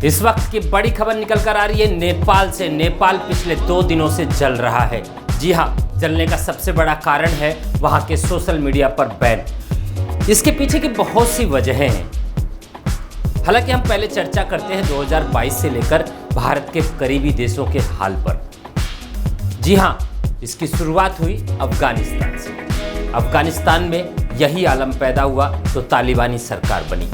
इस वक्त की बड़ी खबर निकल कर आ रही है नेपाल से। नेपाल पिछले 2 दिनों से जल रहा है। जी हां, जलने का सबसे बड़ा कारण है वहां के सोशल मीडिया पर बैन। इसके पीछे की बहुत सी वजहें हैं। हालांकि हम पहले चर्चा करते हैं 2022 से लेकर भारत के करीबी देशों के हाल पर। जी हां, इसकी शुरुआत हुई अफगानिस्तान से। अफगानिस्तान में यही आलम पैदा हुआ तो तालिबानी सरकार बनी।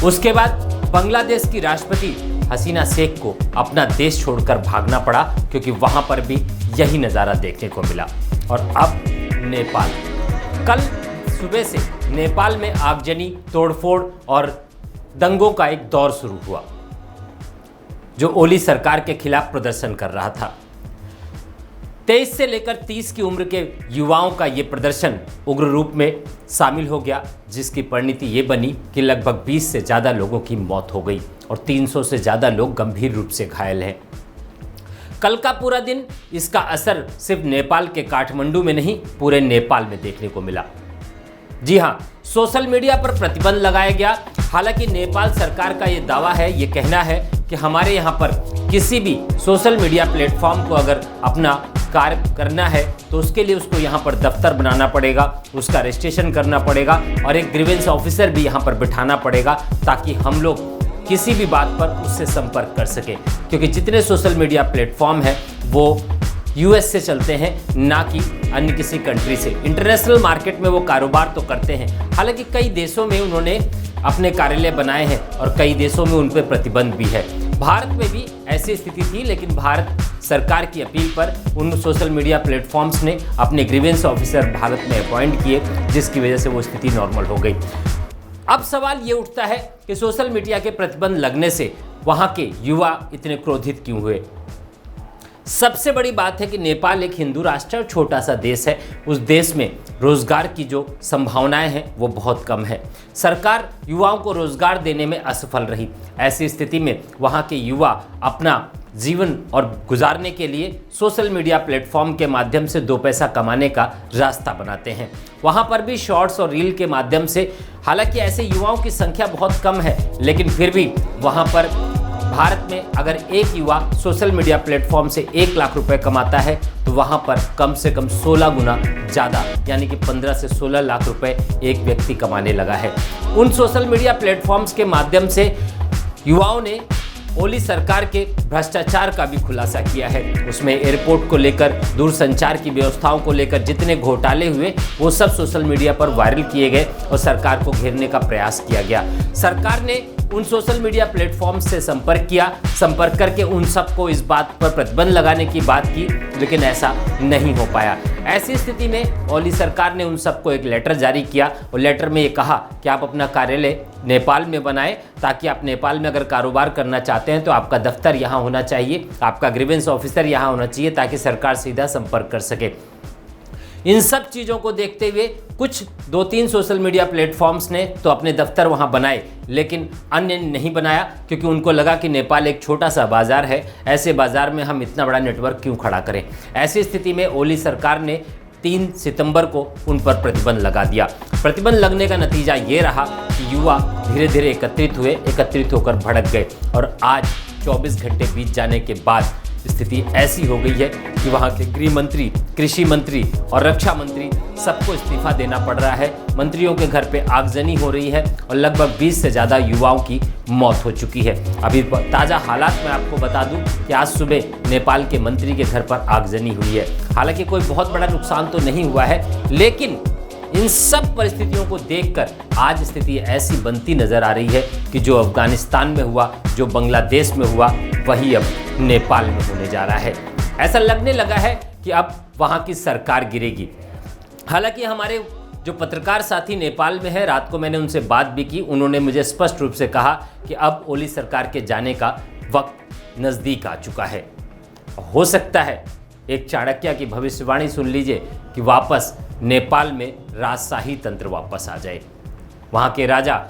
उसके बाद बांग्लादेश की राष्ट्रपति हसीना शेख को अपना देश छोड़कर भागना पड़ा, क्योंकि वहां पर भी यही नज़ारा देखने को मिला। और अब नेपाल, कल सुबह से नेपाल में आगजनी, तोड़फोड़ और दंगों का एक दौर शुरू हुआ, जो ओली सरकार के खिलाफ प्रदर्शन कर रहा था। 23 से लेकर 30 की उम्र के युवाओं का ये प्रदर्शन उग्र रूप में शामिल हो गया, जिसकी परिणति ये बनी कि लगभग 20 से ज़्यादा लोगों की मौत हो गई और 300 से ज़्यादा लोग गंभीर रूप से घायल हैं। कल का पूरा दिन इसका असर सिर्फ नेपाल के काठमांडू में नहीं, पूरे नेपाल में देखने को मिला। जी हाँ, सोशल मीडिया पर प्रतिबंध लगाया गया। हालांकि नेपाल सरकार का ये दावा है, ये कहना है कि हमारे यहाँ पर किसी भी सोशल मीडिया प्लेटफॉर्म को अगर अपना कार्य करना है तो उसके लिए उसको यहाँ पर दफ्तर बनाना पड़ेगा, उसका रजिस्ट्रेशन करना पड़ेगा और एक ग्रीवेंस ऑफिसर भी यहाँ पर बिठाना पड़ेगा, ताकि हम लोग किसी भी बात पर उससे संपर्क कर सकें। क्योंकि जितने सोशल मीडिया प्लेटफॉर्म हैं वो यूएस से चलते हैं, ना कि अन्य किसी कंट्री से। इंटरनेशनल मार्केट में वो कारोबार तो करते हैं। हालांकि कई देशों में उन्होंने अपने कार्यालय बनाए हैं और कई देशों में उन पर प्रतिबंध भी है। भारत में भी ऐसी स्थिति थी, लेकिन भारत सरकार की अपील पर उन सोशल मीडिया प्लेटफॉर्म्स ने अपने ग्रीवेंस ऑफिसर भारत में अपॉइंट किए, जिसकी वजह से वो स्थिति नॉर्मल हो गई। अब सवाल ये उठता है कि सोशल मीडिया के प्रतिबंध लगने से वहाँ के युवा इतने क्रोधित क्यों हुए। सबसे बड़ी बात है कि नेपाल एक हिंदू राष्ट्र और छोटा सा देश है। उस देश में रोजगार की जो संभावनाएं हैं वो बहुत कम है। सरकार युवाओं को रोजगार देने में असफल रही। ऐसी स्थिति में वहाँ के युवा अपना जीवन और गुजारने के लिए सोशल मीडिया प्लेटफॉर्म के माध्यम से 2 पैसा कमाने का रास्ता बनाते हैं। वहाँ पर भी शॉर्ट्स और रील के माध्यम से, हालांकि ऐसे युवाओं की संख्या बहुत कम है, लेकिन फिर भी वहाँ पर भारत में अगर एक युवा सोशल मीडिया प्लेटफॉर्म से 1 लाख रुपए कमाता है तो वहाँ पर कम से कम 16 गुना ज़्यादा, यानी कि 15 से 16 लाख रुपए एक व्यक्ति कमाने लगा है। उन सोशल मीडिया प्लेटफॉर्म्स के माध्यम से युवाओं ने ओली सरकार के भ्रष्टाचार का भी खुलासा किया है। उसमें एयरपोर्ट को लेकर, दूरसंचार की व्यवस्थाओं को लेकर जितने घोटाले हुए वो सब सोशल मीडिया पर वायरल किए गए और सरकार को घेरने का प्रयास किया गया। सरकार ने उन सोशल मीडिया प्लेटफॉर्म से संपर्क किया, संपर्क करके उन सबको इस बात पर प्रतिबंध लगाने की बात की, लेकिन ऐसा नहीं हो पाया। ऐसी स्थिति में ओली सरकार ने उन सबको एक लेटर जारी किया और लेटर में ये कहा कि आप अपना कार्यालय नेपाल में बनाएं, ताकि आप नेपाल में अगर कारोबार करना चाहते हैं तो आपका दफ्तर यहाँ होना चाहिए, आपका ग्रीवेंस ऑफिसर यहाँ होना चाहिए, ताकि सरकार सीधा संपर्क कर सके। इन सब चीज़ों को देखते हुए कुछ 2-3 सोशल मीडिया प्लेटफॉर्म्स ने तो अपने दफ्तर वहाँ बनाए, लेकिन अन्य ने नहीं बनाया, क्योंकि उनको लगा कि नेपाल एक छोटा सा बाज़ार है, ऐसे बाज़ार में हम इतना बड़ा नेटवर्क क्यों खड़ा करें। ऐसी स्थिति में ओली सरकार ने 3 सितंबर को उन पर प्रतिबंध लगा दिया। प्रतिबंध लगने का नतीजा ये रहा कि युवा धीरे धीरे एकत्रित होकर भड़क गए और आज 24 घंटे बीत जाने के बाद स्थिति ऐसी हो गई है कि वहाँ के गृह मंत्री, कृषि मंत्री और रक्षा मंत्री सबको इस्तीफा देना पड़ रहा है। मंत्रियों के घर पे आगजनी हो रही है और लगभग 20 से ज़्यादा युवाओं की मौत हो चुकी है। अभी ताज़ा हालात मैं आपको बता दूं कि आज सुबह नेपाल के मंत्री के घर पर आगजनी हुई है। हालांकि कोई बहुत बड़ा नुकसान तो नहीं हुआ है, लेकिन इन सब परिस्थितियों को देखकर आज स्थिति ऐसी बनती नजर आ रही है कि जो अफगानिस्तान में हुआ, जो बांग्लादेश में हुआ, वही अब नेपाल में होने जा रहा है। ऐसा लगने लगा है कि अब वहाँ की सरकार गिरेगी। हालांकि हमारे जो पत्रकार साथी नेपाल में है, रात को मैंने उनसे बात भी की। उन्होंने मुझे स्पष्ट रूप से कहा कि अब ओली सरकार के जाने का वक्त नज़दीक आ चुका है। हो सकता है एक चाणक्य की भविष्यवाणी सुन लीजिए कि वापस नेपाल में राजशाही तंत्र वापस आ जाए। वहाँ के राजा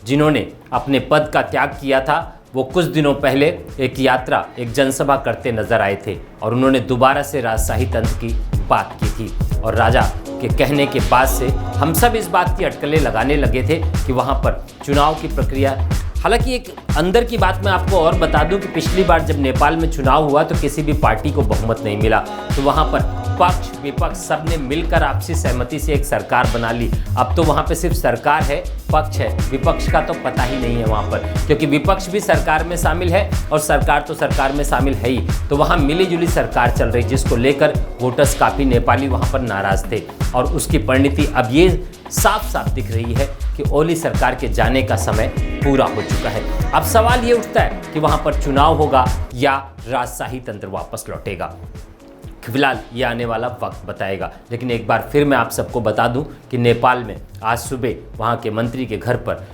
जिन्होंने अपने पद का त्याग किया था, वो कुछ दिनों पहले एक यात्रा, एक जनसभा करते नजर आए थे और उन्होंने दोबारा से राजशाही तंत्र की बात की थी। और राजा के कहने के बाद से हम सब इस बात की अटकलें लगाने लगे थे कि वहाँ पर चुनाव की प्रक्रिया हालांकि एक अंदर की बात मैं आपको और बता दूं कि पिछली बार जब नेपाल में चुनाव हुआ तो किसी भी पार्टी को बहुमत नहीं मिला, तो वहां पर पक्ष विपक्ष सब ने मिलकर आपसी सहमति से एक सरकार बना ली। अब तो वहां पे सिर्फ सरकार है, पक्ष है, विपक्ष का तो पता ही नहीं है वहां पर, क्योंकि विपक्ष भी सरकार में शामिल है और सरकार तो सरकार में शामिल है ही। तो वहां मिली जुली सरकार चल रही, जिसको लेकर वोटर्स काफ़ी नेपाली वहां पर नाराज थे और उसकी परिणति अब ये साफ साफ दिख रही है कि ओली सरकार के जाने का समय पूरा हो चुका है। अब सवाल ये उठता है कि वहां पर चुनाव होगा या राजशाही तंत्र वापस लौटेगा। फिलहाल ये आने वाला वक्त बताएगा, लेकिन एक बार फिर मैं आप सबको बता दूं कि नेपाल में आज सुबह वहां के मंत्री के घर पर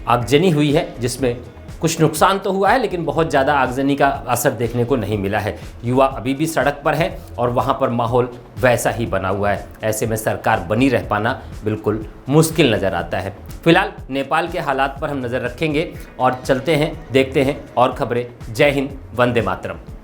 आगजनी हुई है, जिसमें कुछ नुकसान तो हुआ है लेकिन बहुत ज़्यादा आगजनी का असर देखने को नहीं मिला है। युवा अभी भी सड़क पर हैं और वहाँ पर माहौल वैसा ही बना हुआ है। ऐसे में सरकार बनी रह पाना बिल्कुल मुश्किल नज़र आता है। फिलहाल नेपाल के हालात पर हम नज़र रखेंगे और चलते हैं, देखते हैं और खबरें। जय हिंद, वंदे मातरम।